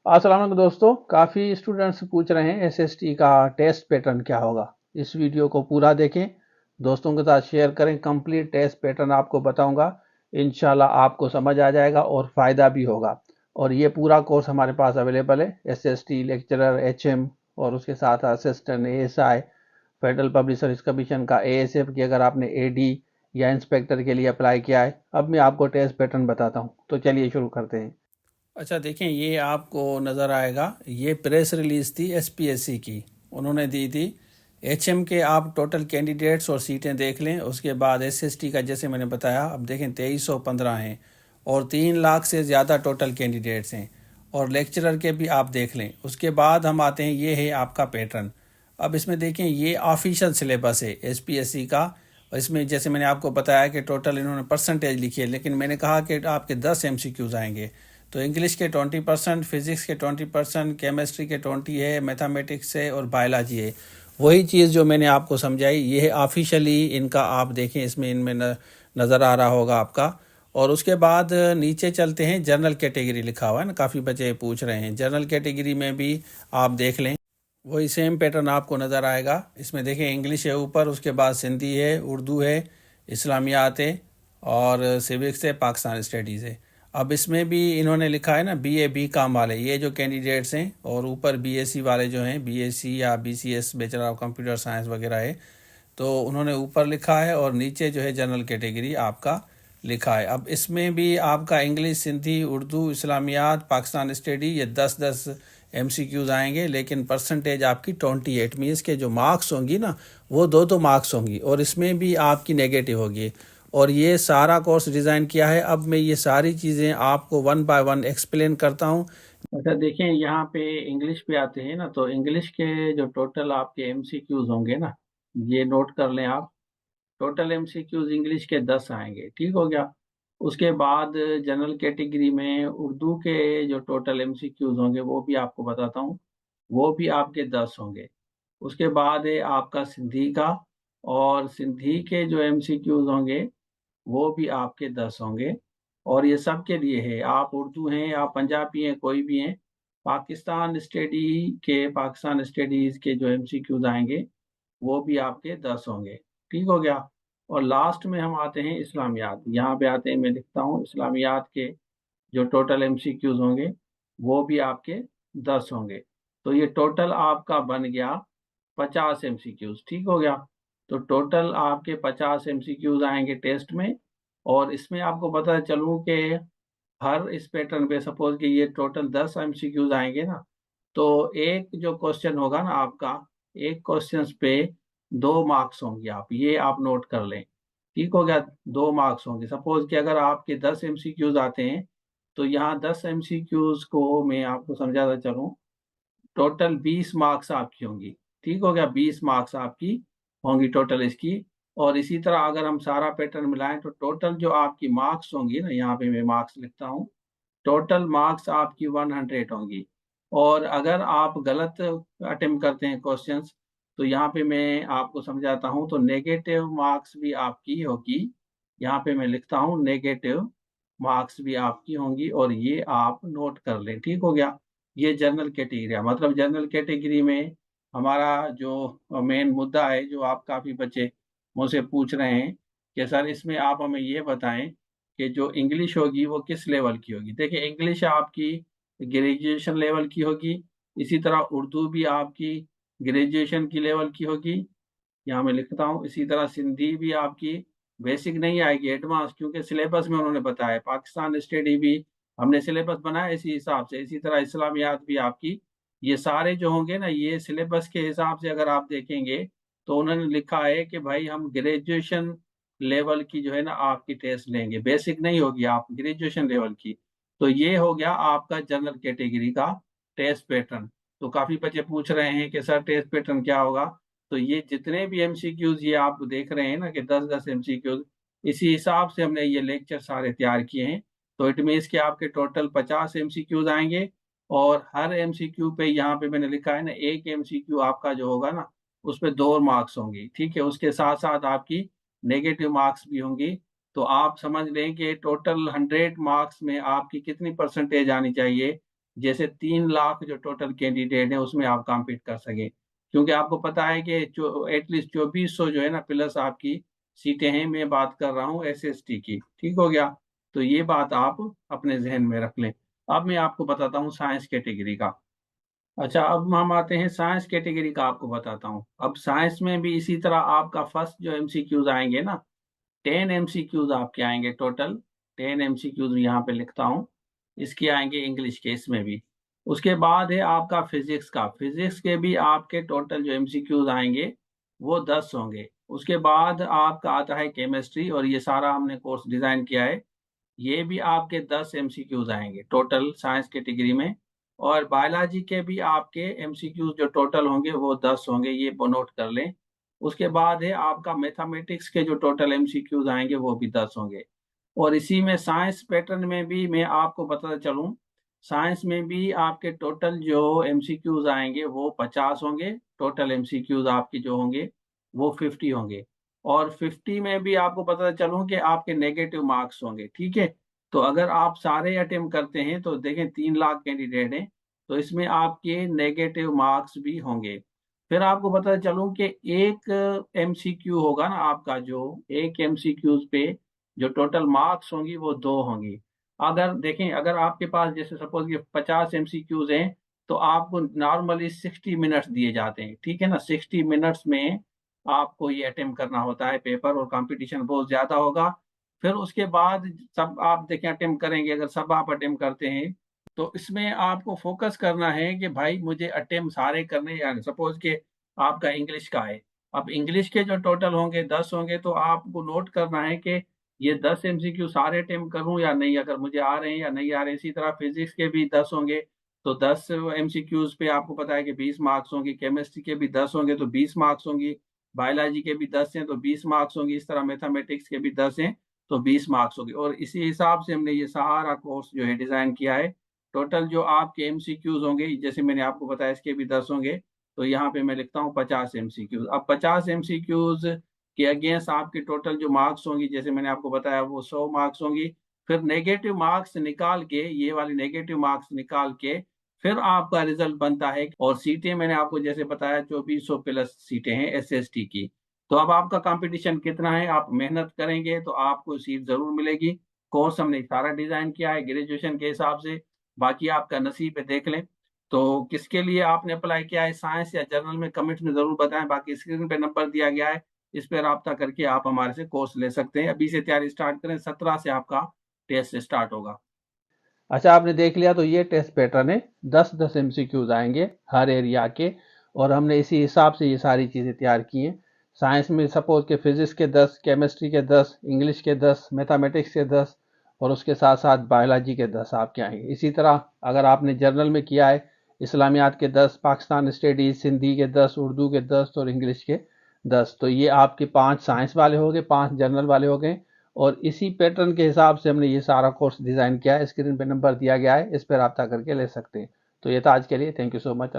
अस्सलाम वालेकुम दोस्तों। काफ़ी स्टूडेंट्स पूछ रहे हैं एसएसटी का टेस्ट पैटर्न क्या होगा। इस वीडियो को पूरा देखें, दोस्तों के साथ शेयर करें। कंप्लीट टेस्ट पैटर्न आपको बताऊंगा, इंशाल्लाह आपको समझ आ जाएगा और फ़ायदा भी होगा। और ये पूरा कोर्स हमारे पास अवेलेबल है, एसएसटी लेक्चरर, एचएम और उसके साथ assistant ASI, federal public service commission का एएसएफ की अगर आपने एडी या इंस्पेक्टर के लिए अप्लाई किया है। अब मैं आपको टेस्ट पैटर्न बताता हूँ, तो चलिए शुरू करते हैं। अच्छा देखें, ये आपको नज़र आएगा, ये प्रेस रिलीज़ थी एसपीएससी की, उन्होंने दी थी। एचएम के आप टोटल कैंडिडेट्स और सीटें देख लें। उसके बाद एसएसटी का जैसे मैंने बताया, अब देखें 2315 हैं और 3 लाख से ज़्यादा टोटल कैंडिडेट्स हैं। और लेक्चरर के भी आप देख लें। उसके बाद हम आते हैं, ये है आपका पैटर्न। अब इसमें देखें, ये ऑफिशियल सिलेबस है एसपीएससी का। और इसमें जैसे मैंने आपको बताया कि टोटल इन्होंने परसेंटेज लिखी है, लेकिन मैंने कहा कि आपके 10 एमसीक्यूज़ आएंगे। तो इंग्लिश के 20%, फिजिक्स के 20%, केमिस्ट्री के 20 है, मैथमेटिक्स है और बायोलॉजी है। वही चीज़ जो मैंने आपको समझाई, ये है ऑफिशियली इनका। आप देखें, इसमें इनमें नज़र आ रहा होगा आपका। और उसके बाद नीचे चलते हैं, जनरल कैटेगरी लिखा हुआ है ना, काफ़ी बच्चे पूछ रहे हैं। जनरल कैटेगरी में भी आप देख लें, वही सेम पैटर्न आपको नज़र आएगा। इसमें देखें, इंग्लिश है ऊपर, उसके बाद सिंधी है, उर्दू है, इस्लामियात है और सिविक्स है, पाकिस्तान स्टडीज़ है। अब इसमें भी इन्होंने लिखा है ना, बीए बी कॉम वाले, ये जो कैंडिडेट्स हैं, और ऊपर बीएससी वाले जो हैं, बीएससी या BCS, bachelor of computer science वगैरह है, तो उन्होंने ऊपर लिखा है। और नीचे जो है जनरल कैटेगरी आपका लिखा है। अब इसमें भी आपका इंग्लिश, सिंधी, उर्दू, इस्लामियात, पाकिस्तान स्टडी, ये 10-10 एमसीक्यूज आएंगे। लेकिन परसेंटेज आपकी 28 मीन्स के जो मार्क्स होंगी ना, वो 2 मार्क्स होंगी और इसमें भी आपकी नेगेटिव होगी। और ये सारा कोर्स डिज़ाइन किया है। अब मैं ये सारी चीज़ें आपको वन बाय वन एक्सप्लेन करता हूँ। अच्छा देखें, यहाँ पे इंग्लिश पे आते हैं ना, तो इंग्लिश के जो टोटल आपके एमसीक्यूज होंगे ना, ये नोट कर लें आप। टोटल एमसीक्यूज इंग्लिश के 10 आएंगे, ठीक हो गया। उसके बाद जनरल कैटेगरी में उर्दू के जो टोटल एमसीक्यूज होंगे वो भी आपको बताता हूँ, वो भी आपके 10 होंगे। उसके बाद है आपका सिंधी का, और सिंधी के जो एमसीक्यूज होंगे वो भी आपके 10 होंगे। और ये सब के लिए है, आप उर्दू हैं, आप पंजाबी हैं, कोई भी हैं। पाकिस्तान स्टडीज के जो एमसीक्यूज आएंगे वो भी आपके 10 होंगे, ठीक हो गया। और लास्ट में हम आते हैं इस्लामियात। यहाँ पे आते हैं, मैं लिखता हूँ, इस्लामियात के जो टोटल एमसीक्यूज होंगे वो भी आपके 10 होंगे। तो ये टोटल आपका बन गया 50 एमसीक्यूज, ठीक हो गया। तो टोटल आपके 50 एमसीक्यूज आएंगे टेस्ट में। और इसमें आपको पता चलूँ कि हर इस पैटर्न पे सपोज कि ये टोटल 10 एमसीक्यूज आएंगे ना, तो एक जो क्वेश्चन होगा ना आपका, एक क्वेश्चन पे 2 मार्क्स होंगे। आप ये आप नोट कर लें, ठीक हो गया। 2 मार्क्स होंगे। सपोज कि अगर आपके 10 एमसीक्यूज आते हैं, तो यहाँ 10 एमसीक्यूज को मैं आपको समझाता चलूँ, टोटल 20 मार्क्स आपकी होंगी, ठीक हो गया। 20 मार्क्स आपकी होंगी टोटल इसकी। और इसी तरह अगर हम सारा पैटर्न मिलाएं, तो टोटल जो आपकी मार्क्स होंगी ना, यहाँ पे मैं मार्क्स लिखता हूँ, टोटल मार्क्स आपकी 100 होंगी। और अगर आप गलत अटेम्प्ट करते हैं क्वेश्चंस, तो यहाँ पे मैं आपको समझाता हूँ, तो नेगेटिव मार्क्स भी आपकी होगी। यहाँ पे मैं लिखता हूँ, नेगेटिव मार्क्स भी आपकी होंगी, और ये आप नोट कर लें, ठीक हो गया। ये जनरल कैटेगरी है। मतलब जनरल कैटेगरी में हमारा जो मेन मुद्दा है, जो आप काफ़ी बच्चे मुझसे पूछ रहे हैं कि सर इसमें आप हमें ये बताएं कि जो इंग्लिश होगी वो किस लेवल की होगी। देखिए, इंग्लिश आपकी ग्रेजुएशन लेवल की होगी। इसी तरह उर्दू भी आपकी ग्रेजुएशन की लेवल की होगी, यहाँ मैं लिखता हूँ। इसी तरह सिंधी भी आपकी बेसिक नहीं आएगी, एडवांस, क्योंकि सिलेबस में उन्होंने बताया। पाकिस्तान स्टडी भी हमने सिलेबस बनाया इसी हिसाब से। इसी तरह इस्लामियात भी आपकी, ये सारे जो होंगे ना, ये सिलेबस के हिसाब से अगर आप देखेंगे, तो उन्होंने लिखा है कि भाई हम ग्रेजुएशन लेवल की जो है ना आपकी टेस्ट लेंगे, बेसिक नहीं होगी, आप ग्रेजुएशन लेवल की। तो ये हो गया आपका जनरल कैटेगरी का टेस्ट पैटर्न। तो काफी बच्चे पूछ रहे हैं कि सर टेस्ट पैटर्न क्या होगा। तो ये जितने भी एमसीक्यूज ये आप देख रहे हैं ना कि 10-10 एमसीक्यूज, इसी हिसाब से हमने ये लेक्चर सारे तैयार किए हैं। तो इट मीन्स कि आपके टोटल 50 एमसीक्यूज आएंगे। और हर एमसीक्यू पे यहाँ पे मैंने लिखा है ना, एक एमसीक्यू आपका जो होगा ना, उस पर 2 मार्क्स होंगी, ठीक है। उसके साथ साथ आपकी नेगेटिव मार्क्स भी होंगी। तो आप समझ लें कि टोटल 100 मार्क्स में आपकी कितनी परसेंटेज आनी चाहिए। जैसे 3 लाख जो टोटल कैंडिडेट है उसमें आप कॉम्पीट कर सके, क्योंकि आपको पता है कि जो एटलीस्ट 2400 जो है ना प्लस आपकी सीटें हैं। मैं बात कर रहा हूँ एसएसटी की, ठीक हो गया। तो ये बात आप अपने जहन में रख लें। अब मैं आपको बताता हूँ साइंस कैटेगरी का। अच्छा, अब हम आते हैं साइंस कैटेगरी का, आपको बताता हूँ। अब साइंस में भी इसी तरह आपका फर्स्ट जो एमसीक्यूज आएंगे ना, 10 एमसीक्यूज आपके आएंगे टोटल। 10 एमसीक्यूज यहाँ पे लिखता हूँ, इसके आएंगे इंग्लिश के, इसमें भी। उसके बाद है आपका फिजिक्स का, फिजिक्स के भी आपके टोटल जो एमसीक्यूज आएंगे वो 10 होंगे। उसके बाद आपका आता है केमिस्ट्री, और ये सारा हमने कोर्स डिजाइन किया है। ये भी आपके 10 एमसीक्यूज आएंगे टोटल साइंस कैटेगरी में। और बायोलॉजी के भी आपके एमसीक्यूज जो टोटल होंगे वो 10 होंगे, ये नोट कर लें। उसके बाद है आपका मैथमेटिक्स के जो टोटल एमसीक्यूज आएंगे वो भी 10 होंगे। और इसी में साइंस पैटर्न में भी मैं आपको बताता चलूं, साइंस में भी आपके टोटल जो एमसीक्यूज आएंगे वो 50 होंगे। टोटल एमसीक्यूज आपके जो होंगे वो 50 होंगे। और 50 में भी आपको पता चलूं कि आपके नेगेटिव मार्क्स होंगे, ठीक है। तो अगर आप सारे अटेम्प्ट करते हैं तो देखें 3 लाख कैंडिडेट हैं, तो इसमें आपके नेगेटिव मार्क्स भी होंगे। फिर आपको पता चलूं कि एक एमसीक्यू होगा ना आपका, जो एक एमसीक्यूज पे जो टोटल मार्क्स होंगी वो 2 होंगी। अगर देखें, अगर आपके पास जैसे सपोज कि 50 एमसीक्यूज हैं, तो आपको नॉर्मली 60 मिनट्स दिए जाते हैं, ठीक है ना। 60 मिनट्स में आपको ये अटेम्प्ट करना होता है पेपर, और कंपटीशन बहुत ज्यादा होगा। फिर उसके बाद सब आप देखें अटेम्प्ट करेंगे, अगर सब आप अटेम्प्ट करते हैं तो इसमें आपको फोकस करना है कि भाई मुझे अटेम्प्ट सारे करने, या सपोज के आपका इंग्लिश का है। अब इंग्लिश के जो टोटल होंगे 10 होंगे, तो आपको नोट करना है कि ये 10 एमसीक्यू सारे अटेम्प्ट करूं या नहीं, अगर मुझे आ रहे हैं या नहीं आ रहे हैं। इसी तरह फिजिक्स के भी 10 होंगे, तो 10 एमसीक्यूज पे आपको पता है कि 20 मार्क्स होंगे। केमिस्ट्री के भी 10 होंगे तो 20 मार्क्स होंगी। बायोलॉजी के भी 10 हैं तो 20 मार्क्स होंगी। इस तरह मैथमेटिक्स के भी 10 हैं तो 20 मार्क्स होंगे। और इसी हिसाब से हमने ये सारा कोर्स जो है डिजाइन किया है। टोटल जो आपके एमसीक्यूज होंगे, जैसे मैंने आपको बताया, इसके भी 10 होंगे। तो यहाँ पे मैं लिखता हूँ 50 एमसीक्यूज। अब 50 एमसीक्यूज के अगेंस्ट आपके टोटल जो मार्क्स होंगी, जैसे मैंने आपको बताया, वो 100 मार्क्स होंगी। फिर नेगेटिव मार्क्स निकाल के, ये वाली नेगेटिव मार्क्स निकाल के फिर आपका रिजल्ट बनता है। और सीटें मैंने आपको जैसे बताया 2400 प्लस सीटें हैं एसएसटी की। तो अब आपका कंपटीशन कितना है, आप मेहनत करेंगे तो आपको सीट जरूर मिलेगी। कोर्स हमने सारा डिजाइन किया है ग्रेजुएशन के हिसाब से, बाकी आपका नसीब है, देख लें। तो किसके लिए आपने अप्लाई किया है, साइंस या जर्नल में, कमेंट में जरूर बताएं। बाकी स्क्रीन पे नंबर दिया गया है, इस पर रब्ता करके आप हमारे से कोर्स ले सकते हैं। अभी से तैयारी स्टार्ट करें, 17 से आपका टेस्ट स्टार्ट होगा। अच्छा, आपने देख लिया, तो ये टेस्ट पैटर्न है। 10-10 एमसीक्यूज आएंगे हर एरिया के, और हमने इसी हिसाब से ये सारी चीज़ें तैयार की हैं। साइंस में सपोज के फिजिक्स के 10, केमिस्ट्री के 10, इंग्लिश के 10, मैथमेटिक्स के 10, और उसके साथ साथ बायोलॉजी के 10 आपके आएंगे। इसी तरह अगर आपने जर्नल में किया है, इस्लामियात के 10, पाकिस्तान स्टडीज सिंधी के 10, उर्दू के 10 और इंग्लिश के 10। तो ये आपके 5 साइंस वाले हो गए, 5 जर्नल वाले हो गए। और इसी पैटर्न के हिसाब से हमने ये सारा कोर्स डिजाइन किया है। स्क्रीन पे नंबर दिया गया है, इस पर रब्ता करके ले सकते हैं। तो ये था आज के लिए। Thank you so much.